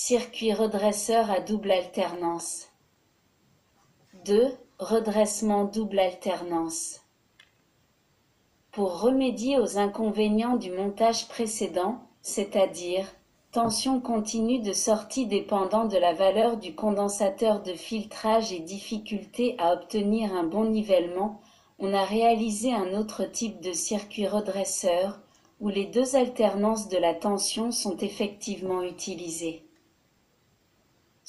Circuit redresseur à double alternance. 2. Redressement double alternance. Pour remédier aux inconvénients du montage précédent, c'est-à-dire tension continue de sortie dépendant de la valeur du condensateur de filtrage et difficulté à obtenir un bon nivellement, on a réalisé un autre type de circuit redresseur où les deux alternances de la tension sont effectivement utilisées.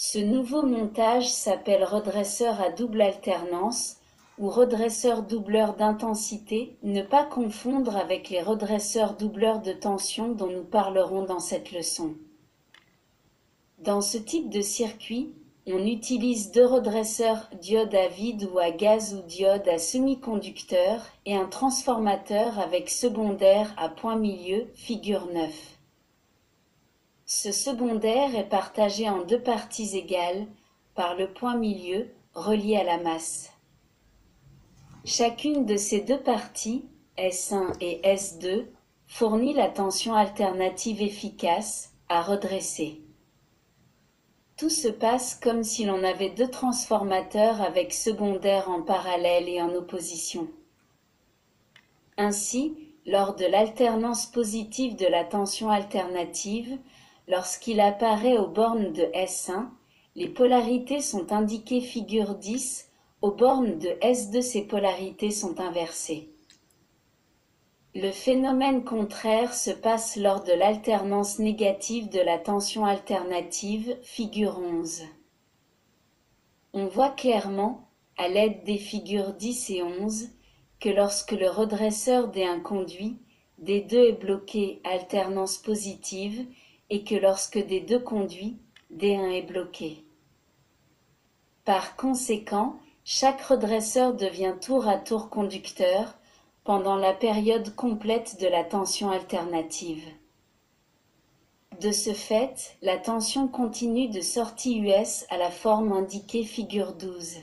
Ce nouveau montage s'appelle redresseur à double alternance ou redresseur doubleur d'intensité, ne pas confondre avec les redresseurs doubleurs de tension dont nous parlerons dans cette leçon. Dans ce type de circuit, on utilise deux redresseurs diode à vide ou à gaz ou diode à semi-conducteur et un transformateur avec secondaire à point milieu, figure 9. Ce secondaire est partagé en deux parties égales par le point milieu relié à la masse. Chacune de ces deux parties, S1 et S2, fournit la tension alternative efficace à redresser. Tout se passe comme si l'on avait deux transformateurs avec secondaire en parallèle et en opposition. Ainsi, lors de l'alternance positive de la tension alternative, lorsqu'il apparaît aux bornes de S1, les polarités sont indiquées figure 10, aux bornes de S2 ces polarités sont inversées. Le phénomène contraire se passe lors de l'alternance négative de la tension alternative, figure 11. On voit clairement, à l'aide des figures 10 et 11, que lorsque le redresseur D1 conduit, D2 est bloqué alternance positive et que lorsque D2 conduit, D1 est bloqué. Par conséquent, chaque redresseur devient tour à tour conducteur pendant la période complète de la tension alternative. De ce fait, la tension continue de sortie US a la forme indiquée figure 12.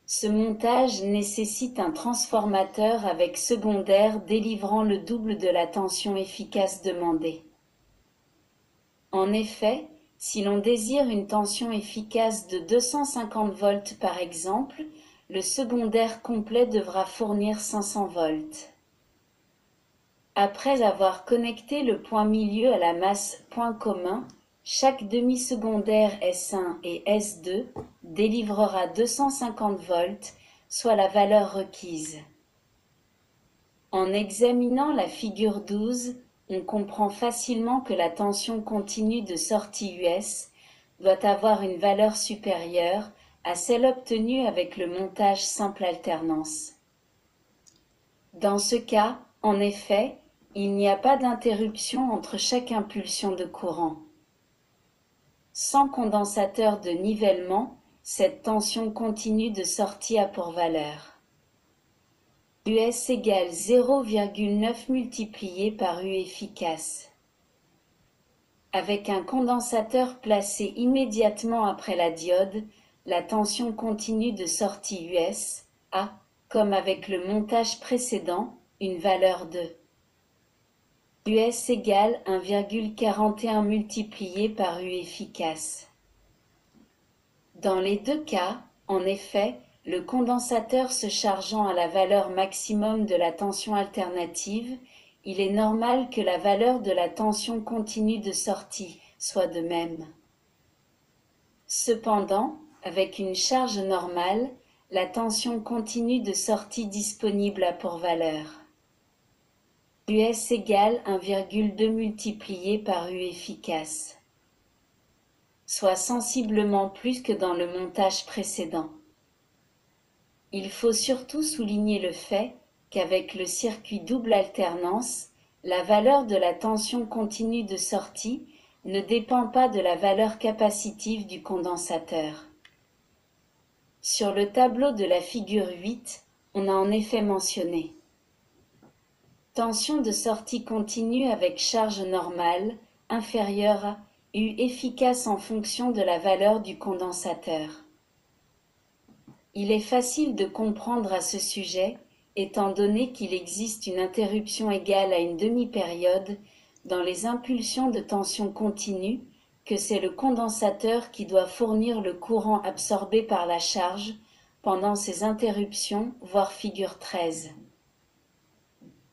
Ce montage nécessite un transformateur avec secondaire délivrant le double de la tension efficace demandée. En effet, si l'on désire une tension efficace de 250 volts par exemple, le secondaire complet devra fournir 500 volts. Après avoir connecté le point milieu à la masse point commun, chaque demi-secondaire S1 et S2 délivrera 250 volts, soit la valeur requise. En examinant la figure 12, on comprend facilement que la tension continue de sortie US doit avoir une valeur supérieure à celle obtenue avec le montage simple alternance. Dans ce cas, en effet, il n'y a pas d'interruption entre chaque impulsion de courant. Sans condensateur de nivellement, cette tension continue de sortie a pour valeur US égale 0,9 multiplié par U efficace. Avec un condensateur placé immédiatement après la diode, la tension continue de sortie US a, comme avec le montage précédent, une valeur de US égale 1,41 multiplié par U efficace. Dans les deux cas, en effet, le condensateur se chargeant à la valeur maximum de la tension alternative, il est normal que la valeur de la tension continue de sortie soit de même. Cependant, avec une charge normale, la tension continue de sortie disponible a pour valeur US égale 1,2 multiplié par U efficace, soit sensiblement plus que dans le montage précédent. Il faut surtout souligner le fait qu'avec le circuit double alternance, la valeur de la tension continue de sortie ne dépend pas de la valeur capacitive du condensateur. Sur le tableau de la figure 8, on a en effet mentionné tension de sortie continue avec charge normale inférieure à U efficace en fonction de la valeur du condensateur. Il est facile de comprendre à ce sujet, étant donné qu'il existe une interruption égale à une demi-période dans les impulsions de tension continue, que c'est le condensateur qui doit fournir le courant absorbé par la charge pendant ces interruptions, voire figure 13.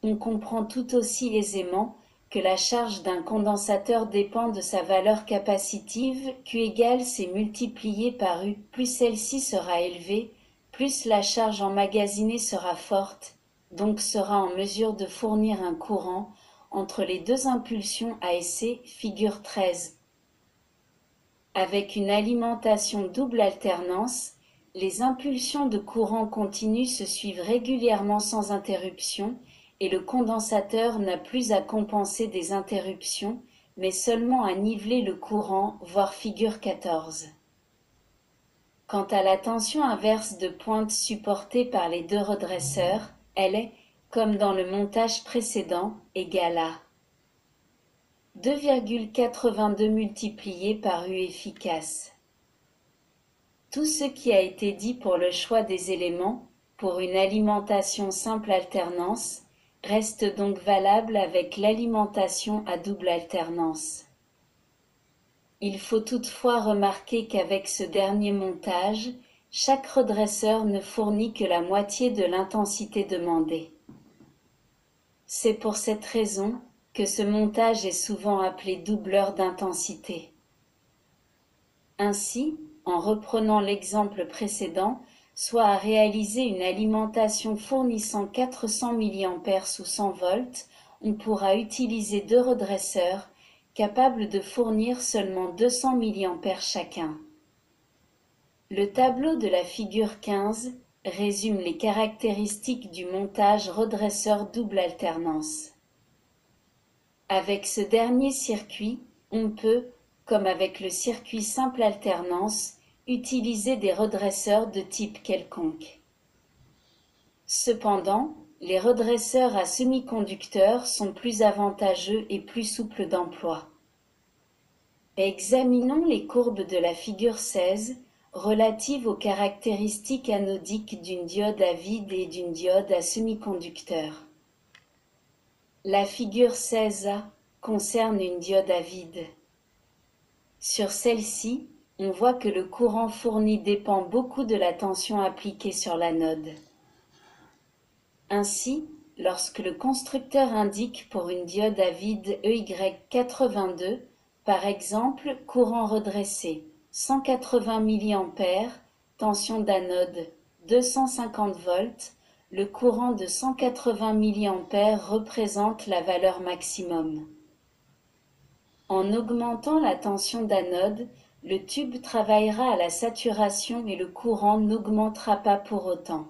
On comprend tout aussi aisément que la charge d'un condensateur dépend de sa valeur capacitive, Q égale C multiplié par U, plus celle-ci sera élevée, plus la charge emmagasinée sera forte, donc sera en mesure de fournir un courant entre les deux impulsions A et C, figure 13. Avec une alimentation double alternance, les impulsions de courant continu se suivent régulièrement sans interruption et le condensateur n'a plus à compenser des interruptions, mais seulement à niveler le courant, voire figure 14. Quant à la tension inverse de pointe supportée par les deux redresseurs, elle est, comme dans le montage précédent, égale à 2,82 multiplié par U efficace. Tout ce qui a été dit pour le choix des éléments, pour une alimentation simple alternance, reste donc valable avec l'alimentation à double alternance. Il faut toutefois remarquer qu'avec ce dernier montage, chaque redresseur ne fournit que la moitié de l'intensité demandée. C'est pour cette raison que ce montage est souvent appelé doubleur d'intensité. Ainsi, en reprenant l'exemple précédent, soit à réaliser une alimentation fournissant 400 mA sous 100 volts, on pourra utiliser deux redresseurs capables de fournir seulement 200 mA chacun. Le tableau de la figure 15 résume les caractéristiques du montage redresseur double alternance. Avec ce dernier circuit, on peut, comme avec le circuit simple alternance, utiliser des redresseurs de type quelconque. Cependant, les redresseurs à semi-conducteurs sont plus avantageux et plus souples d'emploi. Examinons les courbes de la figure 16 relatives aux caractéristiques anodiques d'une diode à vide et d'une diode à semi-conducteur. La figure 16A concerne une diode à vide. Sur celle-ci, on voit que le courant fourni dépend beaucoup de la tension appliquée sur l'anode. Ainsi, lorsque le constructeur indique pour une diode à vide EY82, par exemple, courant redressé, 180 mA, tension d'anode, 250 volts, le courant de 180 mA représente la valeur maximum. En augmentant la tension d'anode, le tube travaillera à la saturation et le courant n'augmentera pas pour autant.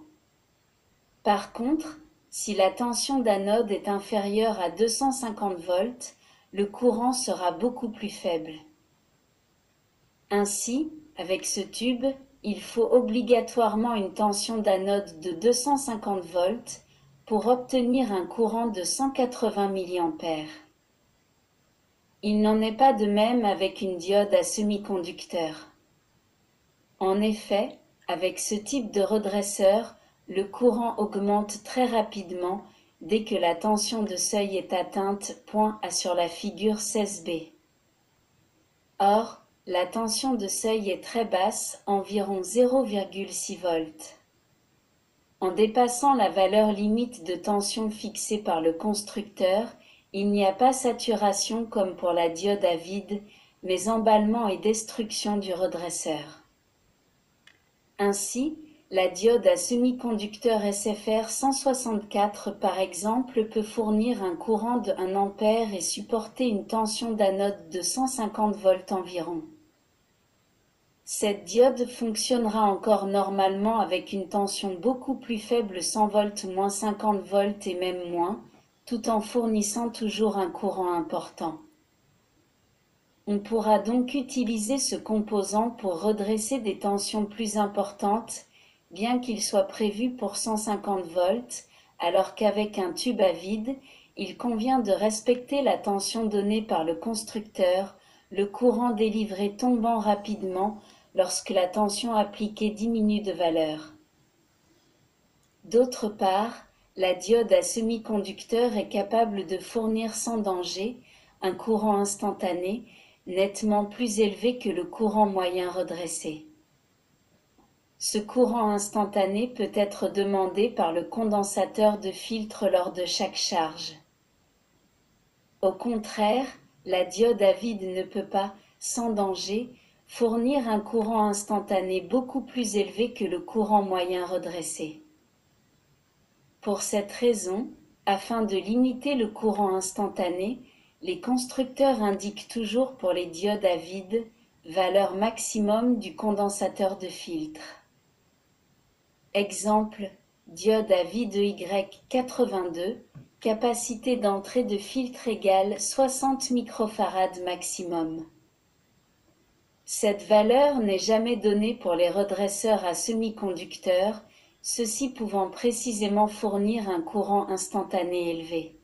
Par contre, si la tension d'anode est inférieure à 250 volts, le courant sera beaucoup plus faible. Ainsi, avec ce tube, il faut obligatoirement une tension d'anode de 250 volts pour obtenir un courant de 180 mA. Il n'en est pas de même avec une diode à semi-conducteur. En effet, avec ce type de redresseur, le courant augmente très rapidement dès que la tension de seuil est atteinte, point A sur la figure 16b. Or, la tension de seuil est très basse, environ 0,6 volts. En dépassant la valeur limite de tension fixée par le constructeur, il n'y a pas saturation comme pour la diode à vide, mais emballement et destruction du redresseur. Ainsi, la diode à semi-conducteur SFR 164 par exemple peut fournir un courant de 1 A et supporter une tension d'anode de 150 volts environ. Cette diode fonctionnera encore normalement avec une tension beaucoup plus faible 100 volts moins 50 volts et même moins, tout en fournissant toujours un courant important. On pourra donc utiliser ce composant pour redresser des tensions plus importantes, bien qu'il soit prévu pour 150 volts, alors qu'avec un tube à vide, il convient de respecter la tension donnée par le constructeur, le courant délivré tombant rapidement lorsque la tension appliquée diminue de valeur. D'autre part, la diode à semi-conducteur est capable de fournir sans danger un courant instantané, nettement plus élevé que le courant moyen redressé. Ce courant instantané peut être demandé par le condensateur de filtre lors de chaque charge. Au contraire, la diode à vide ne peut pas, sans danger, fournir un courant instantané beaucoup plus élevé que le courant moyen redressé. Pour cette raison, afin de limiter le courant instantané, les constructeurs indiquent toujours pour les diodes à vide valeur maximum du condensateur de filtre. Exemple, diode à vide Y82, capacité d'entrée de filtre égale 60 microfarad maximum. Cette valeur n'est jamais donnée pour les redresseurs à semi-conducteurs, ceux-ci pouvant précisément fournir un courant instantané élevé.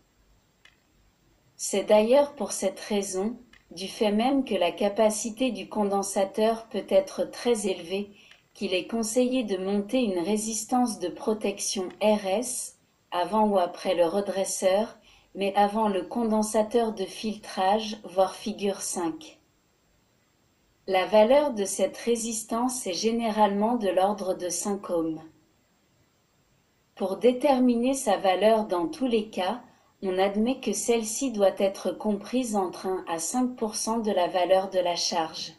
C'est d'ailleurs pour cette raison, du fait même que la capacité du condensateur peut être très élevée, qu'il est conseillé de monter une résistance de protection RS, avant ou après le redresseur, mais avant le condensateur de filtrage, voire figure 5. La valeur de cette résistance est généralement de l'ordre de 5 ohms. Pour déterminer sa valeur dans tous les cas, on admet que celle-ci doit être comprise entre 1 à 5% de la valeur de la charge.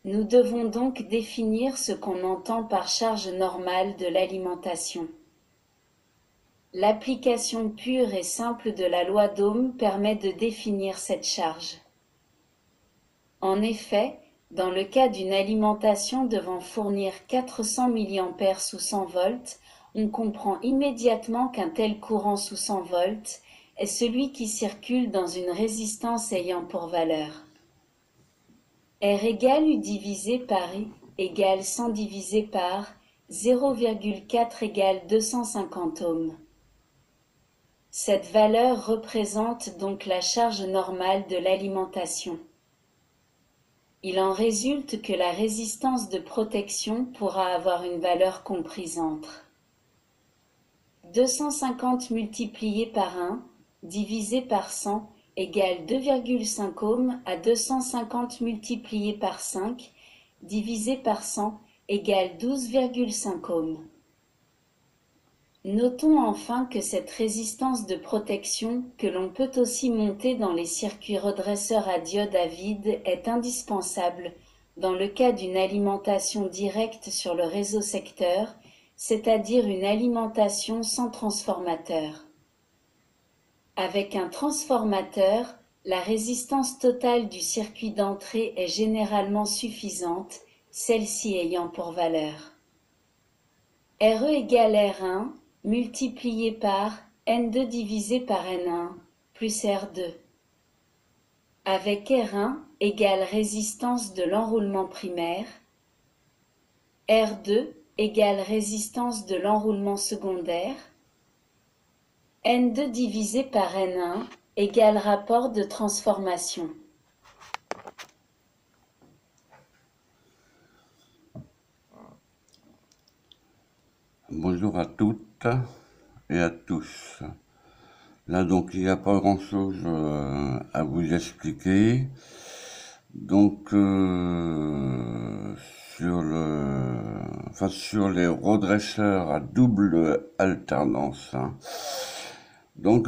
Nous devons donc définir ce qu'on entend par charge normale de l'alimentation. L'application pure et simple de la loi d'Ohm permet de définir cette charge. En effet, dans le cas d'une alimentation devant fournir 400 mA sous 100 volts, on comprend immédiatement qu'un tel courant sous 100 volts est celui qui circule dans une résistance ayant pour valeur R égale U divisé par I égale 100 divisé par 0,4 égale 250 ohms. Cette valeur représente donc la charge normale de l'alimentation. Il en résulte que la résistance de protection pourra avoir une valeur comprise entre 250 multiplié par 1 divisé par 100 égale 2,5 ohms à 250 multiplié par 5 divisé par 100 égale 12,5 ohms. Notons enfin que cette résistance de protection, que l'on peut aussi monter dans les circuits redresseurs à diode à vide, est indispensable dans le cas d'une alimentation directe sur le réseau secteur, c'est-à-dire une alimentation sans transformateur. Avec un transformateur, la résistance totale du circuit d'entrée est généralement suffisante, celle-ci ayant pour valeur RE égale R1 multiplié par N2 divisé par N1 plus R2. Avec R1 égale résistance de l'enroulement primaire, R2 égale résistance de l'enroulement secondaire, N2 divisé par N1 égale rapport de transformation. Bonjour à toutes et à tous. Là donc il n'y a pas grand chose à vous expliquer. Donc sur les redresseurs à double alternance. Donc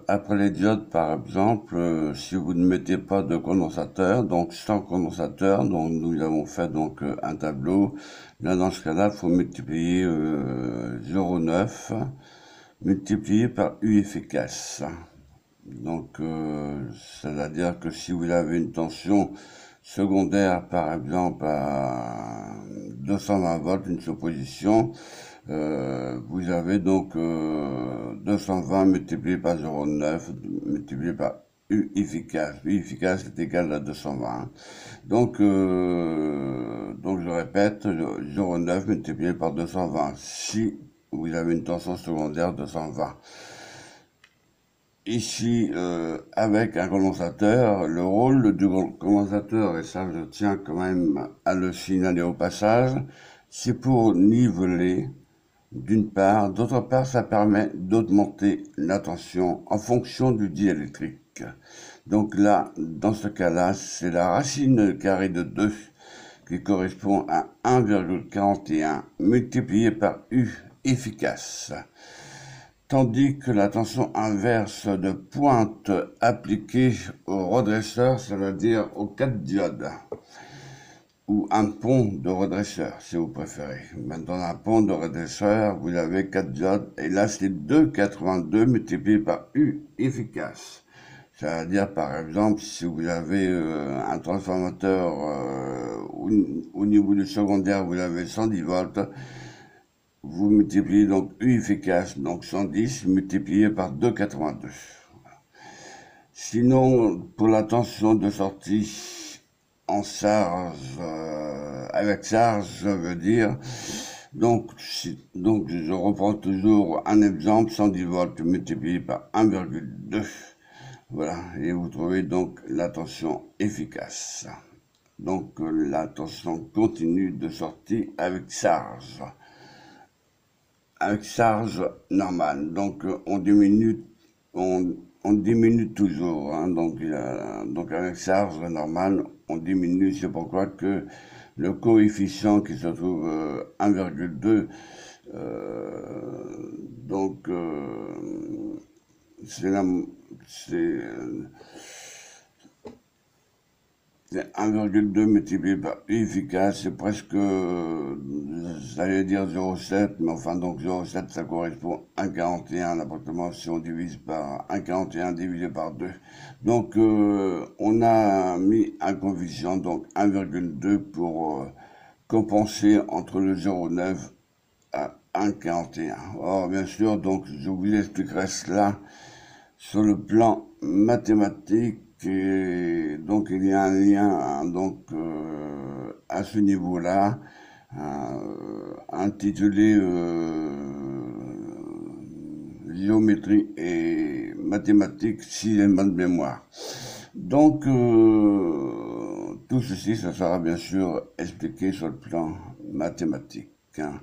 après les diodes par exemple, si vous ne mettez pas de condensateur, donc sans condensateur, donc nous avons fait donc un tableau. Là dans ce cas-là, il faut multiplier 0,9 multiplié par U efficace. Donc c'est-à-dire que si vous avez une tension secondaire par exemple à 220 volts, une supposition, vous avez donc 220 multiplié par 0,9 multiplié par U efficace. U efficace est égal à 220. Donc je répète, 0,9 multiplié par 220. Si vous avez une tension secondaire de 220. Ici, avec un condensateur, le rôle du condensateur, et ça je tiens quand même à le signaler au passage, c'est pour niveler d'une part, d'autre part ça permet d'augmenter la tension en fonction du diélectrique. Donc là, dans ce cas-là, c'est la racine carrée de 2 qui correspond à 1,41 multiplié par U efficace. Tandis que la tension inverse de pointe appliquée au redresseur, c'est-à-dire aux 4 diodes, ou un pont de redresseur, si vous préférez. Dans un pont de redresseur, vous avez 4 diodes, et là, c'est 2,82 multiplié par U efficace. C'est-à-dire, par exemple, si vous avez un transformateur au niveau du secondaire, vous avez 110 volts, vous multipliez donc U efficace, donc 110 multiplié par 2,82. Sinon, pour la tension de sortie en charge, avec charge, je veux dire, donc je reprends toujours un exemple, 110 volts multiplié par 1,2. Voilà, et vous trouvez donc la tension efficace. Donc la tension continue de sortie avec charge. Avec charge normale. Donc on diminue toujours. Hein, donc avec charge normale, on diminue. C'est pourquoi que le coefficient qui se trouve 1,2, donc c'est 1,2 multiplié par U efficace, c'est presque, j'allais dire 0,7, mais enfin donc 0,7 ça correspond à 1,41 l'appartement si on divise par 1,41 divisé par 2. Donc on a mis un coefficient, donc 1,2 pour compenser entre le 0,9 à 1,41. Or bien sûr, donc je vous expliquerai cela sur le plan mathématique. Et donc il y a un lien donc à ce niveau-là intitulé géométrie et mathématiques si j'ai bonne mémoire. Donc tout ceci, ça sera bien sûr expliqué sur le plan mathématique. Hein.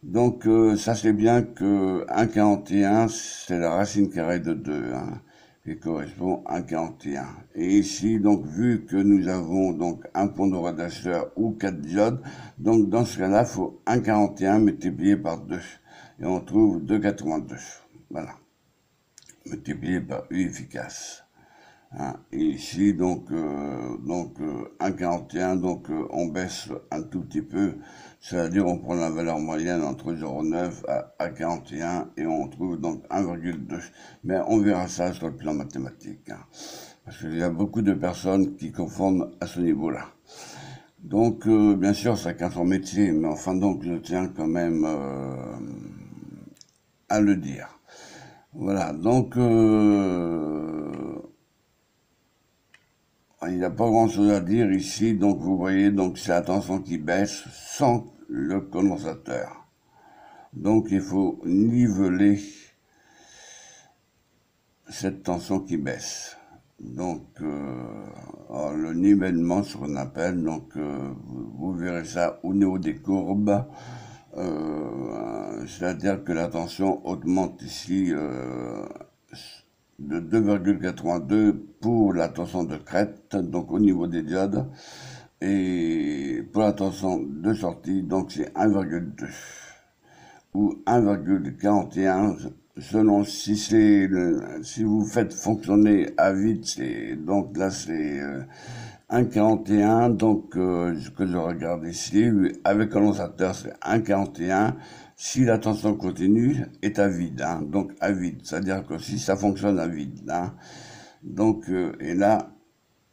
Donc sachez bien que 1,41 c'est la racine carrée de 2. Hein, qui correspond à 41. Et ici, donc, vu que nous avons donc un pont de redresseur ou 4 diodes, donc dans ce cas-là, il faut 1,41 multiplié par 2. Et on trouve 2,82. Voilà. Multiplié par U efficace. Hein. Et ici, donc 1,41, donc on baisse un tout petit peu, c'est-à-dire on prend la valeur moyenne entre 0,9 à 41 et on trouve donc 1,2. Mais on verra ça sur le plan mathématique, hein, parce qu'il y a beaucoup de personnes qui confondent à ce niveau-là. Donc bien sûr, chacun son métier, mais enfin donc je tiens quand même à le dire. Voilà, donc il n'y a pas grand chose à dire ici, donc vous voyez, donc c'est la tension qui baisse sans le condensateur. Donc il faut niveler cette tension qui baisse. Donc le nivellement, ce qu'on appelle, donc vous verrez ça au niveau des courbes. C'est-à-dire que la tension augmente ici de 2,82 pour la tension de crête, donc au niveau des diodes, et pour la tension de sortie, donc c'est 1,2 ou 1,41 selon si vous faites fonctionner à vide, donc là c'est 1,41, donc ce que je regarde ici, avec condensateur c'est 1,41, si la tension continue est à vide, hein, donc à vide, c'est-à-dire que si ça fonctionne à vide, hein, donc et là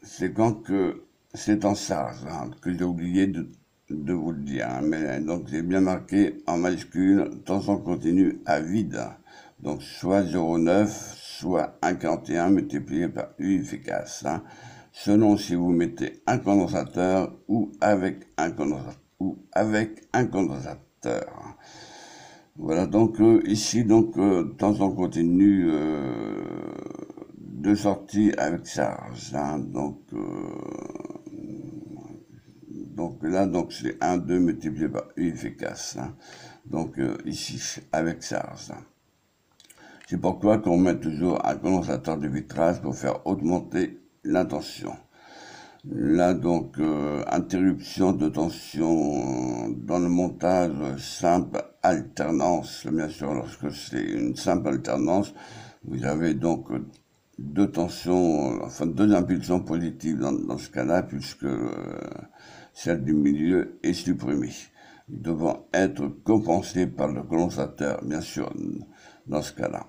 c'est quand que c'est en charge, hein, que j'ai oublié de vous le dire, hein, mais donc c'est bien marqué en majuscule, tension continue à vide, donc soit 0,9, soit 1,41 multiplié par U efficace, hein, selon si vous mettez un condensateur ou avec un condensateur. Voilà, donc ici, donc, tension continue de sortie avec charge. Hein, donc là, donc c'est 1,2 multiplié par U efficace. Hein, donc ici, avec charge. C'est pourquoi qu'on met toujours un condensateur de vitrage pour faire augmenter la tension. Là, donc, interruption de tension dans le montage, simple alternance. Bien sûr, lorsque c'est une simple alternance, vous avez donc deux tensions, enfin deux impulsions positives dans ce cas-là, puisque celle du milieu est supprimée, devant être compensée par le condensateur, bien sûr, dans ce cas-là.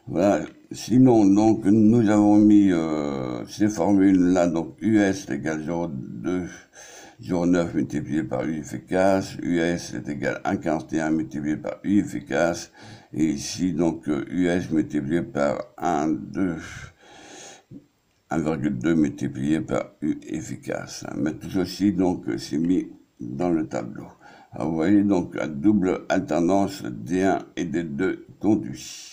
Voilà. Sinon, donc, nous avons mis ces formules-là, donc US égale 0,2, 0,9 multiplié par U efficace, US est égal à 1,41 multiplié par U efficace, et ici, donc, US multiplié par 1,2 multiplié par U efficace. Mais tout ceci, donc, c'est mis dans le tableau. Alors, vous voyez, donc, à double alternance D1 et D2 conduits.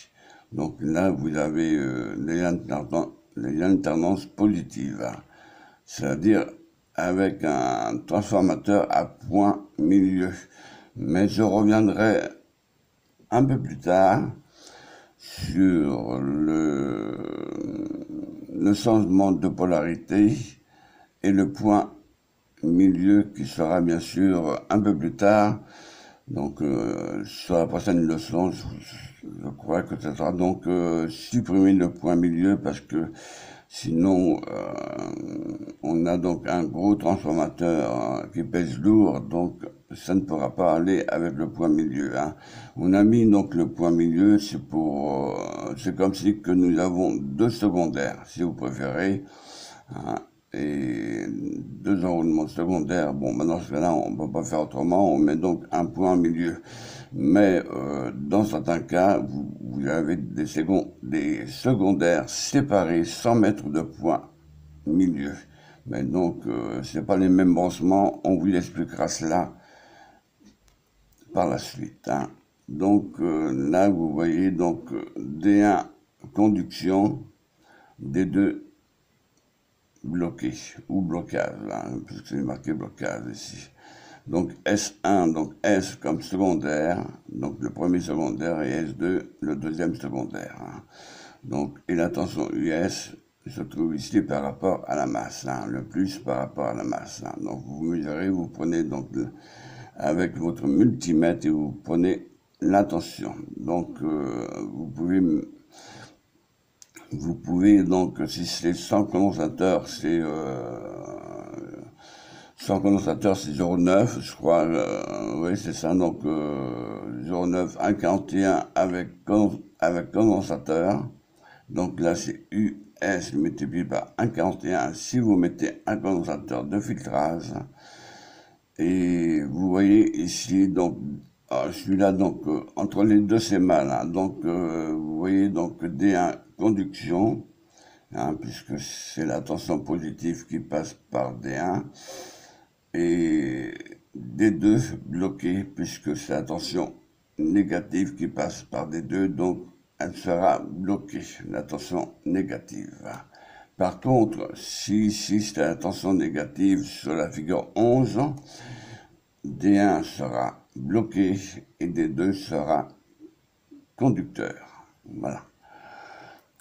Donc là, vous avez les alternances positives, hein. C'est-à-dire avec un transformateur à point milieu. Mais je reviendrai un peu plus tard sur le changement de polarité et le point milieu qui sera bien sûr un peu plus tard. Donc, sur la prochaine leçon, je crois que ce sera donc supprimer le point milieu parce que sinon, on a donc un gros transformateur qui pèse lourd, donc ça ne pourra pas aller avec le point milieu, hein. On a mis donc le point milieu, c'est comme si que nous avons deux secondaires, si vous préférez, hein, et deux enroulements secondaires. Bon, dans ce cas-là, on ne peut pas faire autrement, on met donc un point au milieu. Mais dans certains cas, vous avez des secondaires séparés sans mettre de point milieu. Mais donc, c'est pas les mêmes branchements, on vous expliquera cela par la suite, hein. Donc là, vous voyez donc D1 conduction, D2 bloqué ou blocage, hein, puisque c'est marqué blocage ici. Donc S1, donc S comme secondaire, donc le premier secondaire, et S2 le deuxième secondaire, hein. Donc, et la tension US se trouve ici par rapport à la masse, hein, le plus par rapport à la masse, hein. Donc vous mesurez, vous prenez donc avec votre multimètre et vous prenez la tension. Donc vous pouvez donc, si c'est sans condensateur, c'est 0,9, je crois, oui, c'est ça, donc 0,9, 1,41 avec condensateur. Donc là, c'est US multiplié par 1,41 si vous mettez un condensateur de filtrage. Et vous voyez ici, donc, celui-là, donc, entre les deux, c'est mal, hein. Donc, vous voyez, donc, D1, conduction, hein, puisque c'est la tension positive qui passe par D1, et D2, bloqué, puisque c'est la tension négative qui passe par D2, donc, elle sera bloquée, la tension négative. Par contre, si ici c'est la tension négative sur la figure 11, D1 sera bloqué et D2 sera conducteur. Voilà.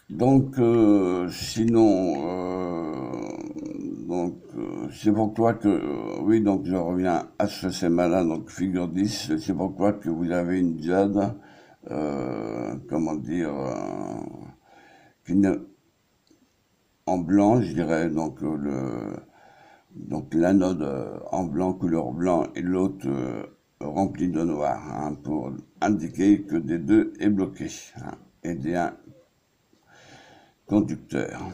Donc, c'est pourquoi que, oui, donc je reviens à ce schéma-là, donc figure 10, c'est pourquoi que vous avez une diode, comment dire, en blanc, je dirais, donc l'anode en blanc, couleur blanc, et l'autre rempli de noir, hein, pour indiquer que D2 est bloqué, hein, et D1 conducteur.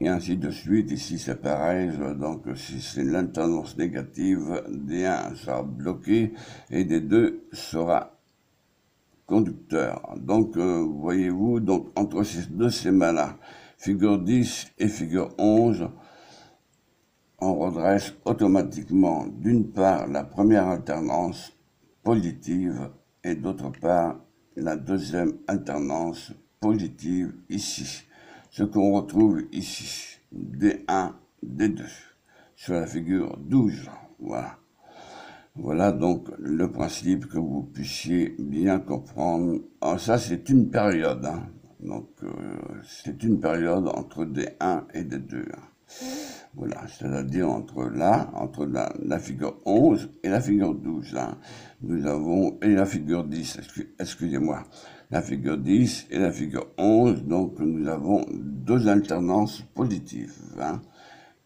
Et ainsi de suite, ici c'est pareil, donc si c'est l'alternance négative, D1 sera bloqué et D2 sera conducteur. Donc, voyez-vous, donc entre ces deux schémas-là, figure 10 et figure 11, on redresse automatiquement d'une part la première alternance positive et d'autre part la deuxième alternance positive ici. Ce qu'on retrouve ici, D1, D2, sur la figure 12. Voilà. Voilà donc le principe que vous puissiez bien comprendre. Alors ça, c'est une période, hein. Donc, c'est une période entre D1 et D2. Voilà, c'est-à-dire entre la figure 11 et la figure 12. Nous avons, et la figure 10, excusez-moi, la figure 10 et la figure 11, donc nous avons deux alternances positives.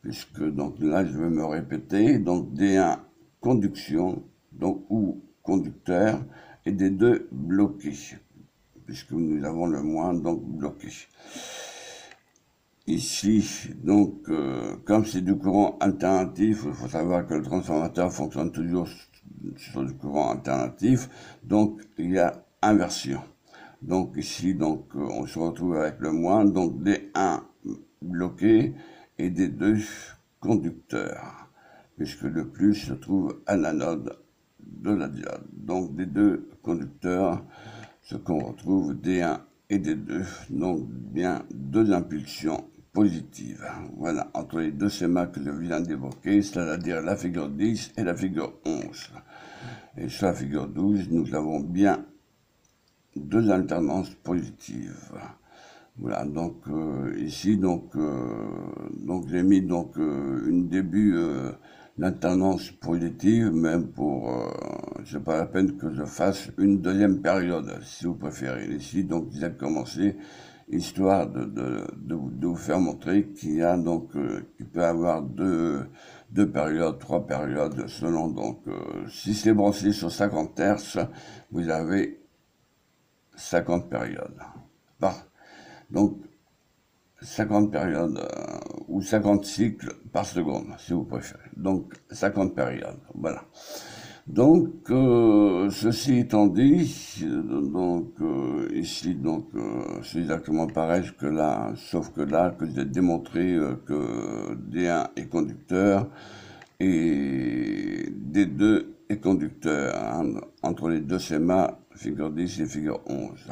Puisque donc là, je vais me répéter, donc D1, conduction, donc ou conducteur, et D2, bloqué, puisque nous avons le moins, donc bloqué. Ici, donc, comme c'est du courant alternatif, il faut savoir que le transformateur fonctionne toujours sur du courant alternatif, donc il y a inversion. Donc ici, donc, on se retrouve avec le moins, donc D1 bloqué et D2 conducteur, puisque le plus se trouve à l'anode de la diode. Donc des deux conducteurs, ce qu'on retrouve D1 et D2, donc bien deux impulsions positives. Voilà, entre les deux schémas que je viens d'évoquer, c'est-à-dire la figure 10 et la figure 11. Et sur la figure 12, nous avons bien deux alternances positives. Voilà, donc ici, donc j'ai mis donc une début d'alternance positive, même pour, c'est pas la peine que je fasse une deuxième période, si vous préférez. Ici, donc j'ai commencé, histoire de vous faire montrer qu'il y a donc, qu'il peut y avoir deux périodes, trois périodes, selon donc, si c'est branché sur 50 Hz, vous avez 50 périodes. Donc, 50 périodes ou 50 cycles par seconde, si vous préférez. Donc, 50 périodes, voilà. Donc, ceci étant dit, donc ici, donc c'est exactement pareil que là, sauf que là, que j'ai démontré que D1 est conducteur et D2 est conducteur, entre les deux schémas, figure 10 et figure 11.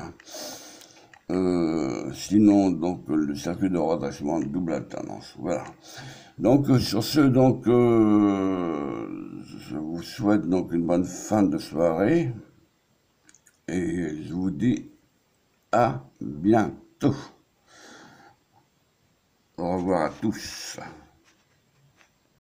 Sinon, donc, le circuit de redressement double alternance. Voilà. Donc, sur ce, donc, je vous souhaite donc une bonne fin de soirée et je vous dis à bientôt. Au revoir à tous.